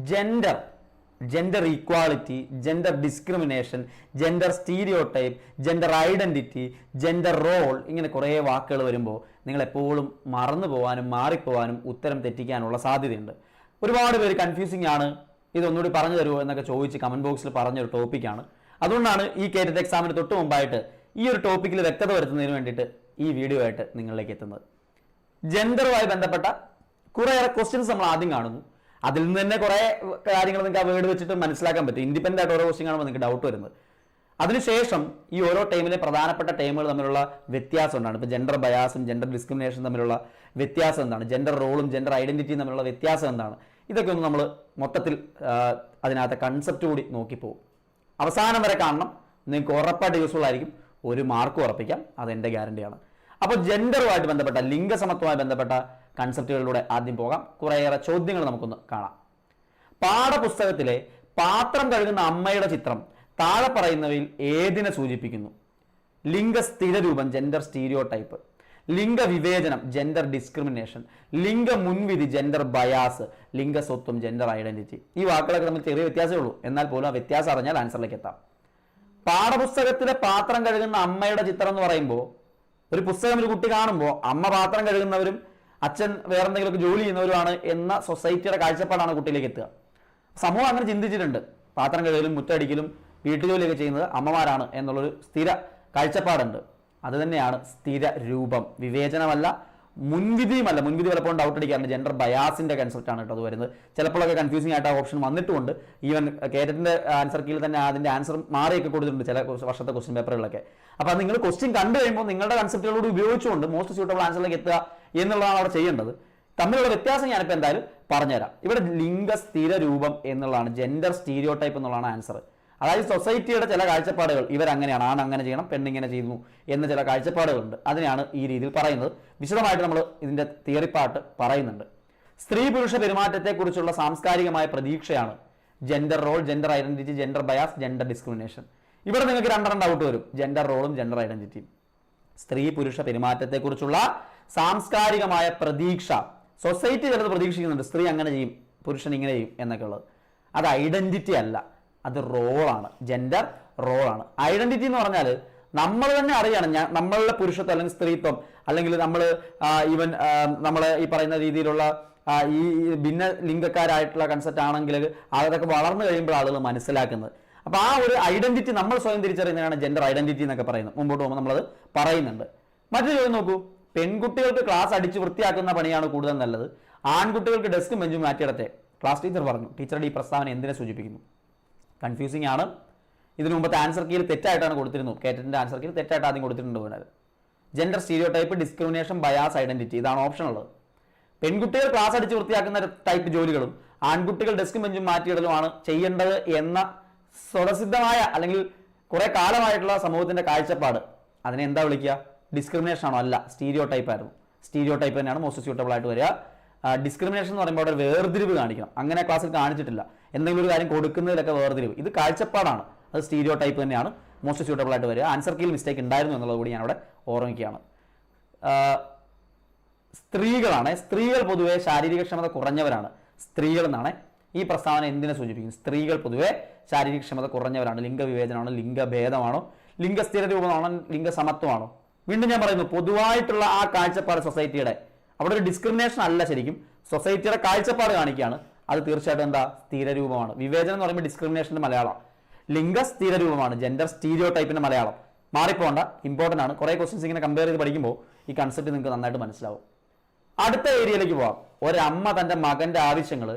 Gender gender equality, gender discrimination, gender stereotype, gender identity, gender role, ഇങ്ങനെ കുറേ വാക്കുകൾ വരുമ്പോൾ നിങ്ങൾ എപ്പോഴും മറന്നു പോകാനും മാറിപ്പോകാനും ഉത്തരം തെറ്റിക്കാനുള്ള സാധ്യതയുണ്ട്. ഒരുപാട് പേര് കൺഫ്യൂസിംഗ് ആണ്, ഇതൊന്നുകൂടി പറഞ്ഞു തരുമോ എന്നൊക്കെ ചോദിച്ച് കമന്റ് ബോക്സിൽ പറഞ്ഞൊരു ടോപ്പിക്കാണ്. അതുകൊണ്ടാണ് ഈ കേറ്റഡ് എക്സാമിന് തൊട്ട് മുമ്പായിട്ട് ഈ ഒരു ടോപ്പിക്കിൽ വ്യക്തത വരുത്തുന്നതിന് വേണ്ടിയിട്ട് ഈ വീഡിയോ ആയിട്ട് നിങ്ങളിലേക്ക് എത്തുന്നത്. ജെൻഡറുമായി ബന്ധപ്പെട്ട കുറേയേറെ ക്വസ്റ്റ്യൻസ് നമ്മൾ ആദ്യം കാണുന്നു. അതിൽ നിന്ന് തന്നെ കുറേ കാര്യങ്ങൾ നിങ്ങൾക്ക് ആ വേർഡ് വെച്ചിട്ട് മനസ്സിലാക്കാൻ പറ്റും. ഇൻഡിപെൻഡൻ്റ് ആയിട്ട് ഓരോ ക്വസ്റ്റ്യൻ കാണുമ്പോൾ നിങ്ങൾക്ക് ഡൗട്ട് വരുന്നത്. അതിനുശേഷം ഈ ഓരോ ടൈമിലെ പ്രധാനപ്പെട്ട ടൈമുകൾ തമ്മിലുള്ള വ്യത്യാസം എന്താണ്, ഇപ്പോൾ ജെൻഡർ ബയാസും ജെൻഡർ ഡിസ്ക്രിമിനേഷനും തമ്മിലുള്ള വ്യത്യാസം എന്താണ്, ജെൻഡർ റോളും ജെൻഡർ ഐഡന്റിറ്റിയും തമ്മിലുള്ള വ്യത്യാസം എന്താണ്, ഇതൊക്കെ ഒന്ന് നമ്മൾ മൊത്തത്തിൽ അതിനകത്തെ കൺസെപ്റ്റ് കൂടി നോക്കിപ്പോകും. അവസാനം വരെ കാണണം, നിങ്ങൾക്ക് ഉറപ്പായിട്ട് യൂസ്ഫുൾ ആയിരിക്കും. ഒരു മാർക്ക് ഉറപ്പിക്കാം, അതെൻ്റെ ഗ്യാരണ്ടിയാണ്. അപ്പോൾ ജെൻഡറുമായിട്ട് ബന്ധപ്പെട്ട ലിംഗസമത്വവുമായി ബന്ധപ്പെട്ട കൺസെപ്റ്റുകളിലൂടെ ആദ്യം പോകാം. കുറേയേറെ ചോദ്യങ്ങൾ നമുക്കൊന്ന് കാണാം. പാഠപുസ്തകത്തിലെ പാത്രം കഴുകുന്ന അമ്മയുടെ ചിത്രം താഴെ പറയുന്നവയിൽ ഏതിനെ സൂചിപ്പിക്കുന്നു? ലിംഗസ്ഥിരരൂപം ജെൻഡർ സ്റ്റീരിയോടൈപ്പ്, ലിംഗവിവേചനം ജെൻഡർ ഡിസ്ക്രിമിനേഷൻ, ലിംഗ മുൻവിധി ജെൻഡർ ബയാസ്, ലിംഗസ്വത്വം ജെൻഡർ ഐഡന്റിറ്റി. ഈ വാക്കുകളൊക്കെ നമ്മൾ ചെറിയ വ്യത്യാസമേ ഉള്ളൂ, എന്നാൽ പോലും ആ വ്യത്യാസം അറിഞ്ഞാൽ ആൻസറിലേക്ക് എത്താം. പാഠപുസ്തകത്തിലെ പാത്രം കഴുകുന്ന അമ്മയുടെ ചിത്രം എന്ന് പറയുമ്പോൾ ഒരു പുസ്തകം ഒരു കുട്ടി കാണുമ്പോൾ അമ്മ പാത്രം കഴുകുന്നവരും അച്ഛൻ വേറെന്തെങ്കിലുമൊക്കെ ജോലി ചെയ്യുന്നവരുമാണ് എന്ന സൊസൈറ്റിയുടെ കാഴ്ചപ്പാടാണ് കുട്ടിയിലേക്ക് എത്തുക. സമൂഹം അങ്ങനെ ചിന്തിച്ചിട്ടുണ്ട്, പാത്രം കഴുകലും മുറ്റടിക്കലും വീട്ടുജോലിയൊക്കെ ചെയ്യുന്നത് അമ്മമാരാണ് എന്നുള്ളൊരു സ്ഥിര കാഴ്ചപ്പാടുണ്ട്. അത് തന്നെയാണ് സ്ഥിര രൂപം, വിവേചനമല്ല, മുൻവിധിയുമല്ല. മുൻവിധി പലപ്പോഴും ഡൗട്ട് അടിക്കാറുണ്ട്, ജെൻഡർ ബയാസിന്റെ കൺസെപ്റ്റ് ആണ് കേട്ടോ അത് വരുന്നത്. ചിലപ്പോഴൊക്കെ കൺഫ്യൂസിംഗ് ആയിട്ട് ആ ഓപ്ഷൻ വന്നിട്ടുമുണ്ട്. ഈവൻ കേരളത്തിന്റെ ആൻസർ കീഴിൽ തന്നെ അതിന്റെ ആൻസർ മാറിയൊക്കെ കൊടുത്തിട്ടുണ്ട് ചില വർഷത്തെ ക്വസ്റ്റ്യൻ പേപ്പറുകളൊക്കെ. അപ്പോൾ നിങ്ങൾ ക്വസ്റ്റ്യൻ കണ്ടു കഴിയുമ്പോൾ നിങ്ങളുടെ കൺസെപ്റ്റുകളോട് ഉപയോഗിച്ചുകൊണ്ട് മോസ്റ്റ് സ്യൂട്ടബിൾ ആൻസറിലേക്ക് എത്തുക എന്നുള്ളതാണ് അവിടെ ചെയ്യേണ്ടത്. തമ്മിലുള്ള വ്യത്യാസം ഞാനിപ്പോൾ എന്തായാലും പറഞ്ഞുതരാം. ഇവിടെ ലിംഗസ്ഥിര രൂപം എന്നുള്ളതാണ്, ജെൻഡർ സ്റ്റീരിയോടൈപ്പ് എന്നുള്ളതാണ് ആൻസർ. അതായത് സൊസൈറ്റിയുടെ ചില കാഴ്ചപ്പാടുകൾ, ഇവരങ്ങനെയാണ്, ആണ് അങ്ങനെ ചെയ്യണം, പെണ്ണിങ്ങനെ ചെയ്യുന്നു എന്ന ചില കാഴ്ചപ്പാടുകളുണ്ട്. അതിനെയാണ് ഈ രീതിയിൽ പറയുന്നത്. വിശദമായിട്ട് നമ്മൾ ഇതിന്റെ തിയറി പാർട്ട് പറയുന്നുണ്ട്. സ്ത്രീ പുരുഷ പെരുമാറ്റത്തെക്കുറിച്ചുള്ള സാംസ്കാരികമായ പ്രതീക്ഷയാണ് gender role, gender identity, gender bias, gender discrimination. ഇവിടെ നിങ്ങൾക്ക് രണ്ടെണ്ണം ഡൗട്ട് വരും, ജെൻഡർ റോളും ജെൻഡർ ഐഡന്റിറ്റിയും. സ്ത്രീ പുരുഷ പെരുമാറ്റത്തെക്കുറിച്ചുള്ള സാംസ്കാരികമായ പ്രതീക്ഷ, സൊസൈറ്റി ചിലത് പ്രതീക്ഷിക്കുന്നുണ്ട്, സ്ത്രീ അങ്ങനെ ചെയ്യും, പുരുഷൻ ഇങ്ങനെ ചെയ്യും എന്നൊക്കെ ഉള്ളത്. അത് ഐഡന്റിറ്റി അല്ല, അത് റോളാണ്, ജെൻഡർ റോളാണ്. ഐഡന്റിറ്റി എന്ന് പറഞ്ഞാൽ നമ്മൾ തന്നെ അറിയണം, നമ്മളുടെ പുരുഷത്വം അല്ലെങ്കിൽ സ്ത്രീത്വം, അല്ലെങ്കിൽ നമ്മൾ ഈവൻ നമ്മൾ ഈ പറയുന്ന രീതിയിലുള്ള ഈ ഭിന്ന ലിംഗക്കാരായിട്ടുള്ള കൺസെപ്റ്റ് ആണെങ്കിൽ അതൊക്കെ വളർന്നു കഴിയുമ്പോൾ ആളുകൾ മനസ്സിലാക്കുന്നത്. അപ്പോൾ ആ ഒരു ഐഡന്റിറ്റി നമ്മൾ സ്വയം തിരിച്ചറിയുന്നതാണ് ജെൻഡർ ഐഡന്റിറ്റി എന്നൊക്കെ പറയുന്നത്. മുമ്പോട്ട് പോകുമ്പോൾ നമ്മളത് പറയുന്നുണ്ട്. മറ്റൊരു ചോദ്യം നോക്കൂ, പെൺകുട്ടികൾക്ക് ക്ലാസ് അടിച്ച് വൃത്തിയാക്കുന്ന പണിയാണ് കൂടുതൽ നല്ലത്, ആൺകുട്ടികൾക്ക് ഡെസ്കും ബെഞ്ചും മാറ്റിയിടത്തെ. ക്ലാസ് ടീച്ചർ പറഞ്ഞു. ടീച്ചറുടെ ഈ പ്രസ്താവന എന്തിനെ സൂചിപ്പിക്കുന്നു? കൺഫ്യൂസിംഗ് ആണ്. ഇതിനു മുമ്പത്തെ ആൻസർ കീയിൽ തെറ്റായിട്ടാണ് കൊടുത്തിരുന്നു. കേറ്ററ്റിന്റെ ആൻസർ കീയിൽ തെറ്റായിട്ട് ആദ്യം കൊടുത്തിട്ടുണ്ട്. പോയത് gender stereotype, discrimination, bias, identity, ഇതാണ് ഓപ്ഷൻ ഉള്ളത്. പെൺകുട്ടികൾ ക്ലാസ് അടിച്ച് വൃത്തിയാക്കുന്ന ടൈപ്പ് ജോലികളും ആൺകുട്ടികൾ ഡെസ്കും ബെഞ്ചും മാറ്റിയിടലുമാണ് ചെയ്യേണ്ടത് എന്ന സ്വതസിദ്ധമായ അല്ലെങ്കിൽ കുറെ കാലമായിട്ടുള്ള സമൂഹത്തിന്റെ കാഴ്ചപ്പാട്, അതിനെ എന്താ വിളിക്കുക? ഡിസ്ക്രിമിനേഷൻ ആണോ? അല്ല, സ്റ്റീരിയോടൈപ്പ് ആയിരുന്നു. സ്റ്റീരിയോടൈപ്പ് തന്നെയാണ് മോസ്റ്റ് സ്യൂട്ടബിൾ ആയിട്ട് വരിക. ഡിസ്ക്രിമിനേഷൻ എന്ന് പറയുമ്പോൾ അവിടെ വേർതിരിവ് കാണിക്കണം. അങ്ങനെ ക്ലാസ്സിൽ കാണിച്ചിട്ടില്ല. എന്തെങ്കിലും ഒരു കാര്യം കൊടുക്കുന്നതിലൊക്കെ വേർതിരിവ്, ഇത് കാഴ്ചപ്പാടാണ്, അത് സ്റ്റീരിയോടൈപ്പ് തന്നെയാണ് മോസ്റ്റ് സ്യൂട്ടബിൾ ആയിട്ട് വരിക. ആൻസർ കീയിൽ മിസ്റ്റേക്ക് ഉണ്ടായിരുന്നു എന്നുള്ളത് കൂടി ഞാനവിടെ ഓർമ്മിക്കുകയാണ്. സ്ത്രീകൾ പൊതുവെ ശാരീരികക്ഷമത കുറഞ്ഞവരാണ്. സ്ത്രീകൾ എന്നാണ് ഈ പ്രസ്താവന എന്തിനെ സൂചിപ്പിക്കും? സ്ത്രീകൾ പൊതുവെ ശാരീരികക്ഷമത കുറഞ്ഞവരാണ്. ലിംഗവിവേചനമാണോ, ലിംഗഭേദമാണോ, ലിംഗസ്ഥിര രൂപമാണോ, ലിംഗസമത്വമാണോ? വീണ്ടും ഞാൻ പറയുന്നു, പൊതുവായിട്ടുള്ള ആ കാഴ്ചപ്പാട് സൊസൈറ്റിയുടെ, അവിടെ ഒരു ഡിസ്ക്രിമിനേഷൻ അല്ല, ശരിക്കും സൊസൈറ്റിയുടെ കാഴ്ചപ്പാട് കാണിക്കുകയാണ്. അത് തീർച്ചയായിട്ടും എന്താ? സ്ഥിരരൂപമാണ്. വിവേചനം എന്ന് പറയുമ്പോൾ ഡിസ്ക്രിമിനേഷന്റെ മലയാളം, ലിംഗസ്ഥിര രൂപമാണ്, ജെൻഡർ സ്റ്റീരിയോടൈപ്പിന്റെ മലയാളം. മാറിപ്പോണ്ട, ഇമ്പോർട്ടൻ്റ് ആണ്. കുറേ ക്വസ്റ്റ്യൻസ് ഇങ്ങനെ കമ്പയർ ചെയ്ത് പഠിക്കുമ്പോൾ ഈ കൺസെപ്റ്റ് നിങ്ങൾക്ക് നന്നായിട്ട് മനസ്സിലാവും. അടുത്ത ഏരിയയിലേക്ക് പോവാം. ഒരമ്മ തന്റെ മകന്റെ ആവശ്യങ്ങൾ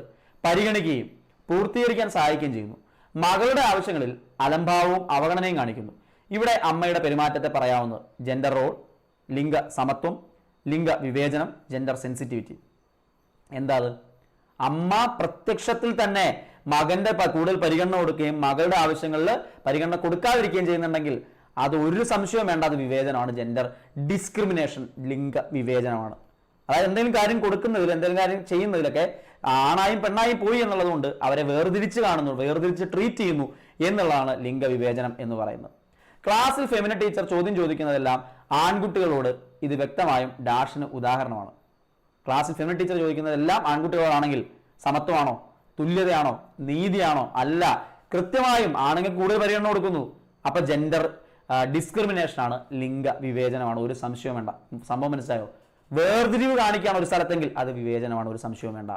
പരിഗണിക്കുകയും പൂർത്തീകരിക്കാൻ സഹായിക്കുകയും ചെയ്യുന്നു. മകളുടെ ആവശ്യങ്ങളിൽ അലംഭാവവും അവഗണനയും കാണിക്കുന്നു. ഇവിടെ അമ്മയുടെ പെരുമാറ്റത്തെ പറയാവുന്നത് ജെൻഡർ റോൾ, ലിംഗ സമത്വം, ലിംഗ വിവേചനം, ജെൻഡർ സെൻസിറ്റിവിറ്റി. എന്താ അത്? അമ്മ പ്രത്യക്ഷത്തിൽ തന്നെ മകന്റെ കൂടുതൽ പരിഗണന കൊടുക്കുകയും മകളുടെ ആവശ്യങ്ങളിൽ പരിഗണന കൊടുക്കാതിരിക്കുകയും ചെയ്യുന്നുണ്ടെങ്കിൽ അത് ഒരു സംശയവും വേണ്ട, അത് വിവേചനമാണ്, ജെൻഡർ ഡിസ്ക്രിമിനേഷൻ, ലിംഗ വിവേചനമാണ്. അതായത് എന്തെങ്കിലും കാര്യം കൊടുക്കുന്നതിൽ, എന്തെങ്കിലും കാര്യം ചെയ്യുന്നതിലൊക്കെ ആണായും പെണ്ണായും പോയി എന്നുള്ളതുകൊണ്ട് അവരെ വേർതിരിച്ച് കാണുന്നു, വേർതിരിച്ച് ട്രീറ്റ് ചെയ്യുന്നു എന്നുള്ളതാണ് ലിംഗവിവേചനം എന്ന് പറയുന്നത്. ക്ലാസ്സിൽ ഫെമിന ടീച്ചർ ചോദ്യം ചോദിക്കുന്നതെല്ലാം ആൺകുട്ടികളോട്, ഇത് വ്യക്തമായും ഡാഷിന് ഉദാഹരണമാണ്. ക്ലാസ്സിൽ ഫെമിന ടീച്ചർ ചോദിക്കുന്നതെല്ലാം ആൺകുട്ടികളാണെങ്കിൽ സമത്വമാണോ? തുല്യതയാണോ? നീതിയാണോ? അല്ല. കൃത്യമായും ആണെങ്കിൽ കൂടുതൽ പരിഗണന കൊടുക്കുന്നു. അപ്പൊ ജെൻഡർ ഡിസ്ക്രിമിനേഷൻ ആണ്, ലിംഗ വിവേചനമാണ്, ഒരു സംശയവും വേണ്ട. സംഭവം മനസ്സിലായോ? വേർതിരിവ് കാണിക്കുകയാണ് ഒരു സ്ഥലത്തെങ്കിൽ അത് വിവേചനമാണ്, ഒരു സംശയവും വേണ്ട.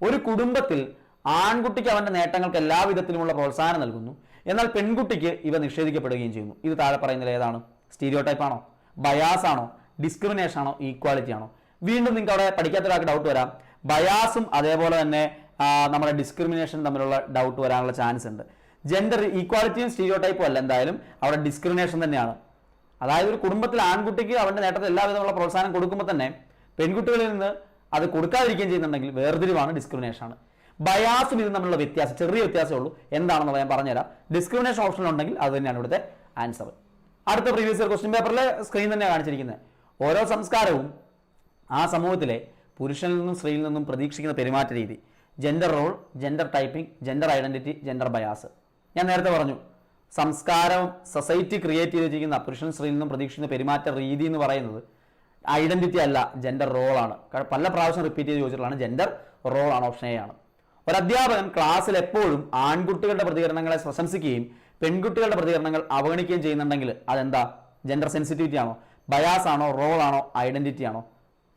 ഒരു കുടുംബത്തിൽ ആൺകുട്ടിക്ക് അവന്റെ നേട്ടങ്ങൾക്ക് എല്ലാവിധത്തിലുമുള്ള പ്രോത്സാഹനം നൽകുന്നു, എന്നാൽ പെൺകുട്ടിക്ക് ഇവ നിഷേധിക്കപ്പെടുകയും ചെയ്യുന്നു. ഇത് താഴെ പറയുന്നതിൽ ഏതാണ്? സ്റ്റീരിയോ ടൈപ്പ് ആണോ? ബയാസ് ആണോ? ഡിസ്ക്രിമിനേഷൻ ആണോ? ഈക്വാലിറ്റി ആണോ? വീണ്ടും നിങ്ങൾക്ക് അവിടെ പഠിക്കാത്തൊരാൾക്ക് ഡൗട്ട് വരാം. ബയാസും അതേപോലെ തന്നെ നമ്മുടെ ഡിസ്ക്രിമിനേഷൻ തമ്മിലുള്ള ഡൗട്ട് വരാനുള്ള ചാൻസ് ഉണ്ട്. ജെൻഡർ ഈക്വാലിറ്റിയും സ്റ്റീരിയോ ടൈപ്പും അല്ല, എന്തായാലും അവിടെ ഡിസ്ക്രിമിനേഷൻ തന്നെയാണ്. അതായത് ഒരു കുടുംബത്തിൽ ആൺകുട്ടിക്ക് അവന്റെ നേട്ടത്തിൽ എല്ലാവിധമുള്ള പ്രോത്സാഹനം കൊടുക്കുമ്പോൾ തന്നെ പെൺകുട്ടികളിൽ നിന്ന് അത് കൊടുക്കാതിരിക്കുകയും ചെയ്യുന്നുണ്ടെങ്കിൽ വേർതിരിവാണ്, ഡിസ്ക്രിമിനേഷൻ ആണ്. ബയാസും ഇത് തമ്മിലുള്ള വ്യത്യാസം, ചെറിയ വ്യത്യാസമേ ഉള്ളൂ. എന്താണെന്നുള്ളത് ഞാൻ പറഞ്ഞുതരാം. ഡിസ്ക്രിമിനേഷൻ ഓപ്ഷൻ ഉണ്ടെങ്കിൽ അത് തന്നെയാണ് ഇവിടുത്തെ ആൻസർ. അടുത്ത പ്രീവിയസ് ഇയർ ക്വസ്റ്റ്യൻ പേപ്പറിലെ സ്ക്രീൻ തന്നെയാണ് കാണിച്ചിരിക്കുന്നത്. ഓരോ സംസ്കാരവും ആ സമൂഹത്തിലെ പുരുഷനിൽ നിന്നും സ്ത്രീയിൽ നിന്നും പ്രതീക്ഷിക്കുന്ന പെരുമാറ്റ രീതി, gender role, gender typing, gender identity, gender bias. ഞാൻ നേരത്തെ പറഞ്ഞു, സംസ്കാരം സൊസൈറ്റി ക്രിയേറ്റ് ചെയ്തിരിക്കുന്ന പുരുഷൻ സ്ത്രീയിൽ നിന്നും പ്രതീക്ഷിക്കുന്ന പെരുമാറ്റ രീതി എന്ന് പറയുന്നത് ഐഡന്റിറ്റി അല്ല, ജെൻഡർ റോളാണ്. പല പ്രാവശ്യം റിപ്പീറ്റ് ചെയ്ത് ചോദിച്ചിട്ടുള്ളതാണ്. ജെൻഡർ റോൾ ആണ്, ഓപ്ഷൻ എ ആണ്. ഒരു അധ്യാപകൻ ക്ലാസ്സിൽ എപ്പോഴും ആൺകുട്ടികളുടെ പ്രതികരണങ്ങളെ പ്രശംസിക്കുകയും പെൺകുട്ടികളുടെ പ്രതികരണങ്ങൾ അവഗണിക്കുകയും ചെയ്യുന്നുണ്ടെങ്കിൽ അതെന്താ? ജെൻഡർ സെൻസിറ്റിവിറ്റി ആണോ? ബയാസ് ആണോ? റോൾ ആണോ? ഐഡന്റിറ്റി ആണോ?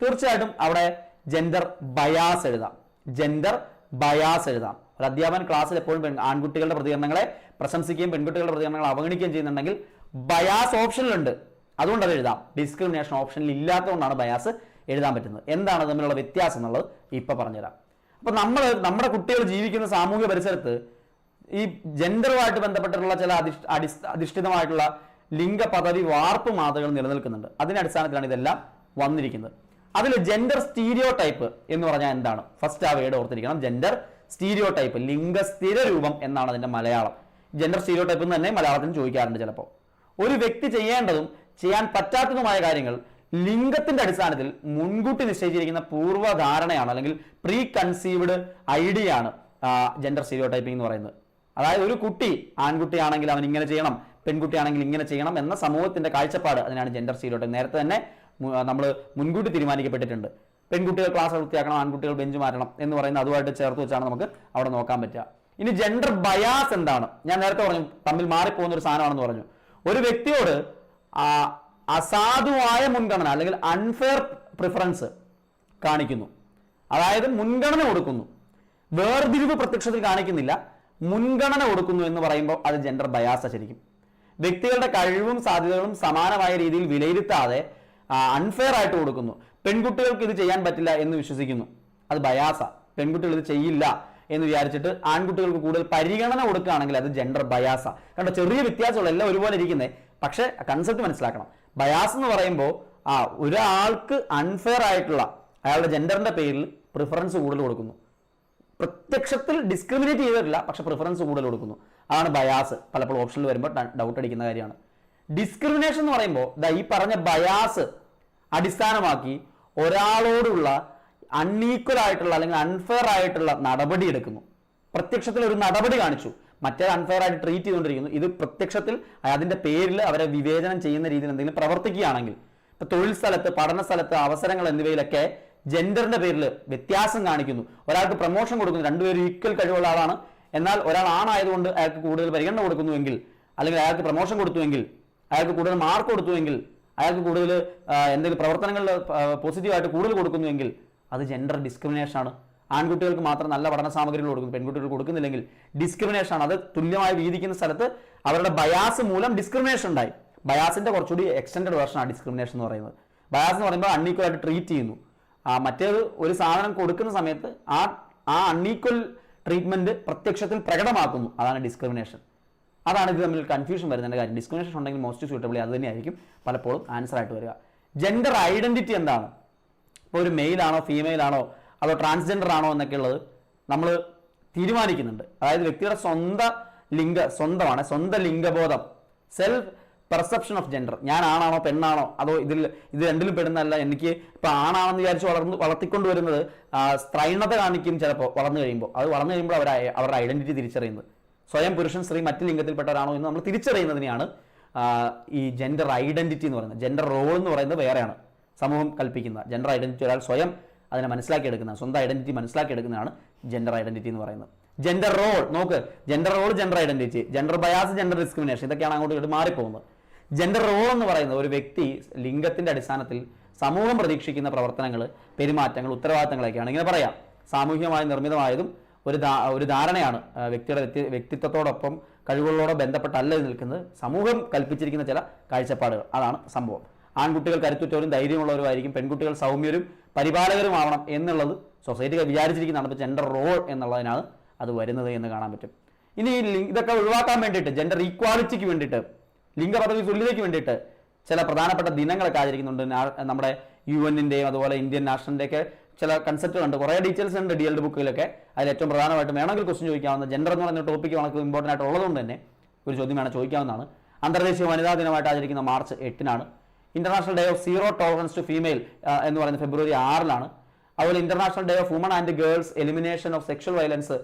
തീർച്ചയായിട്ടും അവിടെ ജെൻഡർ ബയാസ് എഴുതാം. ജെൻഡർ ബയാസ് എഴുതാം. ഒരു അധ്യാപകൻ ക്ലാസ്സിൽ എപ്പോഴും ആൺകുട്ടികളുടെ പ്രതികരണങ്ങളെ പ്രശംസിക്കുകയും പെൺകുട്ടികളുടെ പ്രതികരണങ്ങൾ അവഗണിക്കുകയും ചെയ്യുന്നുണ്ടെങ്കിൽ ബയാസ് ഓപ്ഷനിലുണ്ട്, അതുകൊണ്ട് അത് എഴുതാം. ഡിസ്ക്രിമിനേഷൻ ഓപ്ഷനിൽ ഇല്ലാത്തതുകൊണ്ടാണ് ബയാസ് എഴുതാൻ പറ്റുന്നത്. എന്താണ് തമ്മിലുള്ള വ്യത്യാസം എന്നുള്ളത് ഇപ്പൊ പറഞ്ഞുതരാം. അപ്പൊ നമ്മുടെ കുട്ടികൾ ജീവിക്കുന്ന സാമൂഹിക പരിസരത്ത് ഈ ജെൻഡറുമായിട്ട് ബന്ധപ്പെട്ടിട്ടുള്ള ചില അധിഷ്ഠിതമായിട്ടുള്ള ലിംഗ പദവി വാർപ്പ് മാതൃകൾ നിലനിൽക്കുന്നുണ്ട്. അതിന്റെ അടിസ്ഥാനത്തിലാണ് ഇതെല്ലാം വന്നിരിക്കുന്നത്. അതിൽ ജെൻഡർ സ്റ്റീരിയോ ടൈപ്പ് എന്ന് പറഞ്ഞാൽ എന്താണ്? ഫസ്റ്റ് ആ വേർഡ് ഓർത്തിരിക്കണം. ജെൻഡർ സ്റ്റീരിയോ ടൈപ്പ്, ലിംഗ സ്ഥിര രൂപം എന്നാണ് അതിന്റെ മലയാളം. ജെൻഡർ സ്റ്റീരിയോ ടൈപ്പ് എന്ന് തന്നെ മലയാളത്തിൽ ചോദിക്കാറുണ്ട് ചിലപ്പോൾ. ഒരു വ്യക്തി ചെയ്യേണ്ടതും ചെയ്യാൻ പറ്റാത്തതുമായ കാര്യങ്ങൾ ലിംഗത്തിന്റെ അടിസ്ഥാനത്തിൽ മുൻകൂട്ടി നിശ്ചയിച്ചിരിക്കുന്ന പൂർവ്വധാരണയാണ്, അല്ലെങ്കിൽ പ്രീ കൺസീവ്ഡ് ഐഡിയ ആണ് ജെൻഡർ സ്റ്റീരിയോ ടൈപ്പിംഗ് എന്ന് പറയുന്നത്. അതായത് ഒരു കുട്ടി ആൺകുട്ടിയാണെങ്കിൽ അവൻ ഇങ്ങനെ ചെയ്യണം, പെൺകുട്ടിയാണെങ്കിൽ ഇങ്ങനെ ചെയ്യണം എന്ന സമൂഹത്തിന്റെ കാഴ്ചപ്പാട്, അതിനാണ് ജെൻഡർ സ്റ്റീരിയോ ടൈപ്പ്. നേരത്തെ തന്നെ നമ്മൾ മുൻകൂട്ടി തീരുമാനിക്കപ്പെട്ടിട്ടുണ്ട്. പെൺകുട്ടികൾ ക്ലാസ് വൃത്തിയാക്കണം, ആൺകുട്ടികൾ ബെഞ്ച് മാറ്റണം എന്ന് പറയുന്നത് അതുമായിട്ട് ചേർത്ത് വെച്ചാണ് നമുക്ക് അവിടെ നോക്കാൻ പറ്റുക. ഇനി ജെൻഡർ ബയാസ് എന്താണ്? ഞാൻ നേരത്തെ പറഞ്ഞു തമ്മിൽ മാറിപ്പോകുന്ന ഒരു സാധനമാണെന്ന് പറഞ്ഞു. ഒരു വ്യക്തിയോട് അസാധുവായ മുൻഗണന അല്ലെങ്കിൽ അൺഫെയർ പ്രിഫറൻസ് കാണിക്കുന്നു, അതായത് മുൻഗണന കൊടുക്കുന്നു. വേർതിരിവ് പ്രത്യക്ഷത്തിൽ കാണിക്കുന്നില്ല, മുൻഗണന കൊടുക്കുന്നു എന്ന് പറയുമ്പോൾ അത് ജെൻഡർ ബയാസ. ശരിക്കും വ്യക്തികളുടെ കഴിവും സാധ്യതകളും സമാനമായ രീതിയിൽ വിലയിരുത്താതെ അൺഫെയർ ആയിട്ട് കൊടുക്കുന്നു. പെൺകുട്ടികൾക്ക് ഇത് ചെയ്യാൻ പറ്റില്ല എന്ന് വിശ്വസിക്കുന്നു, അത് ബയാസ. പെൺകുട്ടികൾ ഇത് ചെയ്യില്ല എന്ന് വിചാരിച്ചിട്ട് ആൺകുട്ടികൾക്ക് കൂടുതൽ പരിഗണന കൊടുക്കുകയാണെങ്കിൽ അത് ജെൻഡർ ബയാസ. കണ്ടോ, ചെറിയ വ്യത്യാസമുള്ള എല്ലാം ഒരുപോലെ ഇരിക്കുന്നത്, പക്ഷെ കൺസെപ്റ്റ് മനസ്സിലാക്കണം. ബയാസ് എന്ന് പറയുമ്പോൾ ഒരാൾക്ക് അൺഫെയർ ആയിട്ടുള്ള അയാളുടെ ജെൻഡറിന്റെ പേരിൽ പ്രിഫറൻസ് കൂടുതൽ കൊടുക്കുന്നു. പ്രത്യക്ഷത്തിൽ ഡിസ്ക്രിമിനേറ്റ് ചെയ്തിട്ടില്ല, പക്ഷെ പ്രിഫറൻസ് കൂടുതൽ കൊടുക്കുന്നു. അതാണ് ബയാസ്. പലപ്പോഴും ഓപ്ഷനിൽ വരുമ്പോൾ ഡൗട്ട് അടിക്കുന്ന കാര്യമാണ്. ഡിസ്ക്രിമിനേഷൻ എന്ന് പറയുമ്പോൾ ഈ പറഞ്ഞ ബയാസ് അടിസ്ഥാനമാക്കി ഒരാളോടുള്ള അൺഈക്വൽ ആയിട്ടുള്ള അല്ലെങ്കിൽ അൺഫെയർ ആയിട്ടുള്ള നടപടി എടുക്കുന്നു. പ്രത്യക്ഷത്തിൽ ഒരു നടപടി കാണിച്ചു, മറ്റേ അൺഫെയർ ആയിട്ട് ട്രീറ്റ് ചെയ്തുകൊണ്ടിരിക്കുന്നു. ഇത് പ്രത്യക്ഷത്തിൽ അതിന്റെ പേരിൽ അവരെ വിവേചനം ചെയ്യുന്ന രീതിയിൽ എന്തെങ്കിലും പ്രവർത്തിക്കുകയാണെങ്കിൽ, ഇപ്പൊ തൊഴിൽ സ്ഥലത്ത്, പഠന സ്ഥലത്ത്, അവസരങ്ങൾ എന്നിവയിലൊക്കെ ജെൻഡറിന്റെ പേരിൽ വ്യത്യാസം കാണിക്കുന്നു. ഒരാൾക്ക് പ്രൊമോഷൻ കൊടുക്കുന്നു, രണ്ടുപേരും ഈക്വൽ കഴിവുള്ള ആളാണ്, എന്നാൽ ഒരാൾ ആണായതുകൊണ്ട് അയാൾക്ക് കൂടുതൽ പരിഗണന കൊടുക്കുന്നുവെങ്കിൽ, അല്ലെങ്കിൽ അയാൾക്ക് പ്രൊമോഷൻ കൊടുത്തുവെങ്കിൽ, അയാൾക്ക് കൂടുതൽ മാർക്ക് കൊടുത്തുവെങ്കിൽ, അയാൾക്ക് കൂടുതൽ എന്തെങ്കിലും പ്രവർത്തനങ്ങളിൽ പോസിറ്റീവായിട്ട് കൂടുതൽ കൊടുക്കുന്നുവെങ്കിൽ അത് ജെൻഡർ ഡിസ്ക്രിമിനേഷൻ ആണ്. ആൺകുട്ടികൾക്ക് മാത്രം നല്ല പഠന സാമഗ്രികൾ കൊടുക്കുന്നു, പെൺകുട്ടികൾ കൊടുക്കുന്നില്ലെങ്കിൽ ഡിസ്ക്രിമിനേഷൻ ആണ്. അത് തുല്യമായി വീതിക്കുന്ന സ്ഥലത്ത് അവരുടെ ബയാസ് മൂലം ഡിസ്ക്രിമിനേഷൻ ഉണ്ടായി. ബയാസിന്റെ കുറച്ചുകൂടി എക്സ്റ്റൻഡഡ് വേർഷനാണ് ഡിസ്ക്രിമിനേഷൻ എന്ന് പറയുന്നത്. ബയാസ് എന്ന് പറയുമ്പോൾ അൺഈക്വൽ ആയിട്ട് ട്രീറ്റ് ചെയ്യുന്നു. മറ്റേത് ഒരു സാധനം കൊടുക്കുന്ന സമയത്ത് ആ അൺഈക്വൽ ട്രീറ്റ്മെന്റ് പ്രത്യക്ഷത്തിൽ പ്രകടമാക്കുന്നു, അതാണ് ഡിസ്ക്രിമിനേഷൻ. അതാണ് ഇത് തമ്മിൽ കൺഫ്യൂഷൻ വരുന്നതിന്റെ കാര്യം. ഡിസ്ക്രിമിനേഷൻ ഉണ്ടെങ്കിൽ മോസ്റ്റ് സ്യൂട്ടബിളി അത് തന്നെയായിരിക്കും പലപ്പോഴും ആൻസർ ആയിട്ട് വരിക. ജെൻഡർ ഐഡന്റിറ്റി എന്താണ്? ഇപ്പോൾ ഒരു മെയിൽ ആണോ ഫീമെയിൽ ആണോ അതോ ട്രാൻസ്ജെൻഡർ ആണോ എന്നൊക്കെ ഉള്ളത് നമ്മൾ തീരുമാനിക്കുന്നുണ്ട്. അതായത് വ്യക്തിയുടെ സ്വന്തം ലിംഗബോധം, സെൽഫ് പെർസെപ്ഷൻ ഓഫ് ജെൻഡർ. ഞാൻ ആണാണോ പെണ്ണാണോ അതോ ഇത് രണ്ടിലും പെടുന്നതല്ല. എനിക്ക് ഇപ്പൊ ആണാണെന്ന് വിചാരിച്ച് വളർത്തിക്കൊണ്ടുവരുന്നത് സ്ത്രൈണത കാണിക്കും ചിലപ്പോൾ വളർന്നു കഴിയുമ്പോൾ. അത് വളർന്നു കഴിയുമ്പോൾ അവരുടെ ഐഡന്റിറ്റി തിരിച്ചറിയുന്നത്, സ്വയം പുരുഷൻ സ്ത്രീ മറ്റ് ലിംഗത്തിൽപ്പെട്ടവരാണോ എന്ന് നമ്മൾ തിരിച്ചറിയുന്നതിനെയാണ് ഈ ജെൻഡർ ഐഡന്റിറ്റി എന്ന് പറയുന്നത്. ജെൻഡർ റോൾ എന്ന് പറയുന്നത് വേറെയാണ്, സമൂഹം കൽപ്പിക്കുന്ന. ജെൻഡർ ഐഡന്റിറ്റി ഒരാൾ സ്വയം അതിനെ മനസ്സിലാക്കിയെടുക്കുന്നതാണ്, സ്വന്തം ഐഡന്റിറ്റി മനസ്സിലാക്കിയെടുക്കുന്നതാണ് ജെൻഡർ ഐഡന്റിറ്റി എന്ന് പറയുന്നത്. ജെൻഡർ റോൾ നോക്ക്, gender role, gender identity, gender bias, gender discrimination, ഇതൊക്കെയാണ് അങ്ങോട്ട് ഇങ്ങോട്ട് മാറിപ്പോകുന്നത്. ജെൻഡർ റോൾ എന്ന് പറയുന്നത് ഒരു വ്യക്തി ലിംഗത്തിന്റെ അടിസ്ഥാനത്തിൽ സമൂഹം പ്രതീക്ഷിക്കുന്ന പ്രവർത്തനങ്ങൾ, പെരുമാറ്റങ്ങൾ, ഉത്തരവാദിത്തങ്ങളൊക്കെയാണ്. ഇങ്ങനെ പറയാം, സാമൂഹികമായി നിർമ്മിതമായതും ഒരു ധാരണയാണ്. വ്യക്തിയുടെ വ്യക്തിത്വത്തോടൊപ്പം കഴിവുകളോടെ ബന്ധപ്പെട്ടല്ല ഇത് നിൽക്കുന്നത്, സമൂഹം കൽപ്പിച്ചിരിക്കുന്ന ചില കാഴ്ചപ്പാടുകൾ, അതാണ് സംഭവം. ആൺകുട്ടികൾ കരുത്തുറ്റവരും ധൈര്യമുള്ളവരുമായിരിക്കും, പെൺകുട്ടികൾ സൗമ്യരും പരിപാലകരുമാവണം എന്നുള്ളത് സൊസൈറ്റി വിചാരിച്ചിരിക്കുന്നതാണ്. ഇപ്പോൾ ജെൻഡർ റോൾ എന്നുള്ളതിനാണ് അത് വരുന്നത് എന്ന് കാണാൻ പറ്റും. ഇനി ഇതൊക്കെ ഒഴിവാക്കാൻ വേണ്ടിയിട്ട്, ജെൻഡർ ഈക്വാലിറ്റിക്ക് വേണ്ടിയിട്ട്, ലിംഗപദവി തുല്യതയ്ക്ക് വേണ്ടിയിട്ട് ചില പ്രധാനപ്പെട്ട ദിനങ്ങളൊക്കെ ആചരിക്കുന്നുണ്ട്. നമ്മുടെ UN-ന്റെയും അതുപോലെ ഇന്ത്യൻ നാഷണലിൻ്റെയൊക്കെ ചില കൺസെപ്റ്റുകളുണ്ട്, കുറേ ഡീറ്റെയിൽസ് ഉണ്ട് DLD ബുക്കിലൊക്കെ. അതിൽ ഏറ്റവും പ്രധാനമായിട്ടും വേണമെങ്കിൽ ക്വസ്റ്റ്യൻ ചോദിക്കാവുന്ന ജെൻഡർ എന്ന് പറയുന്ന ടോപ്പിക്ക് വളരെ ഇമ്പോർട്ടൻ്റ് ആയിട്ട് ഉള്ളതുകൊണ്ട് തന്നെ ഒരു ചോദ്യം വേണം ചോദിക്കാവുന്നതാണ്. അന്തർദേശീയ വനിതാ ദിനമായിട്ട് ആചരിക്കുന്ന മാർച്ച് 8-നാണ്. International day of zero tolerance to female എന്ന് പറയുന്നത് ഫെബ്രുവരി 6-ലാണ്. അതുപോലെ international day of woman and girls elimination of sexual violence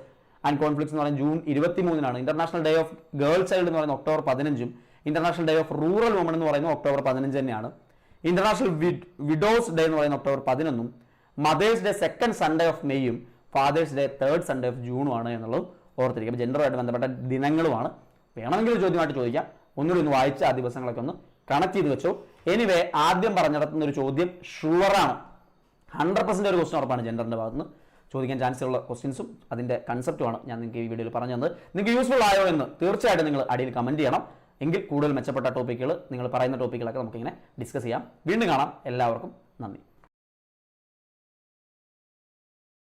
and conflicts എന്ന് പറയുന്നത് ജൂൺ 23-നാണ്. International day of girl child എന്ന് പറയുന്നത് ഒക്ടോബർ 15-ഉം international day of rural woman എന്ന് പറയുന്നത് ഒക്ടോബർ 15 തന്നെയാണ്. ഇന്റർനാഷണൽ വിഡോസ് ഡേ എന്ന് പറയുന്നത് ഒക്ടോബർ 11-ഉം mother's day second Sunday of മെയ്യും father's day third Sunday of ജൂണുമാണ് എന്നുള്ളത് ഓർത്തിരിക്കും. അപ്പോൾ ജെൻഡറുമായിട്ട് ബന്ധപ്പെട്ട ദിനങ്ങളുമാണ്. വേണമെങ്കിൽ ചോദ്യമായിട്ട് ചോദിക്കാം, ഒന്നുകൂടി ഒന്ന് വായിച്ച് ആ ദിവസങ്ങളൊക്കെ ഒന്ന് കണക്ട് ചെയ്ത് വെച്ചോ. എനിവേ ആദ്യം പറഞ്ഞിടത്തുന്ന ഒരു ചോദ്യം ഷുവറാണ്, 100% ഒരു ക്വസ്റ്റൻ ഉറപ്പാണ്. ജെൻഡറിൻ്റെ ഭാഗത്തുനിന്ന് ചോദിക്കാൻ ചാൻസ് ഉള്ള ക്വസ്റ്റ്യൻസും അതിൻ്റെ കൺസെപ്റ്റുമാണ് ഞാൻ നിങ്ങൾക്ക് ഈ വീഡിയോയിൽ പറഞ്ഞു തന്നത്. നിങ്ങൾക്ക് യൂസ്ഫുൾ ആയോ എന്ന് തീർച്ചയായിട്ടും നിങ്ങൾ അടിയിൽ കമൻറ്റ് ചെയ്യണം. എങ്കിൽ കൂടുതൽ മെച്ചപ്പെട്ട ടോപ്പിക്കുകൾ, നിങ്ങൾ പറയുന്ന ടോപ്പിക്കുകളൊക്കെ നമുക്കിങ്ങനെ ഡിസ്കസ് ചെയ്യാം. വീണ്ടും കാണാം. എല്ലാവർക്കും നന്ദി.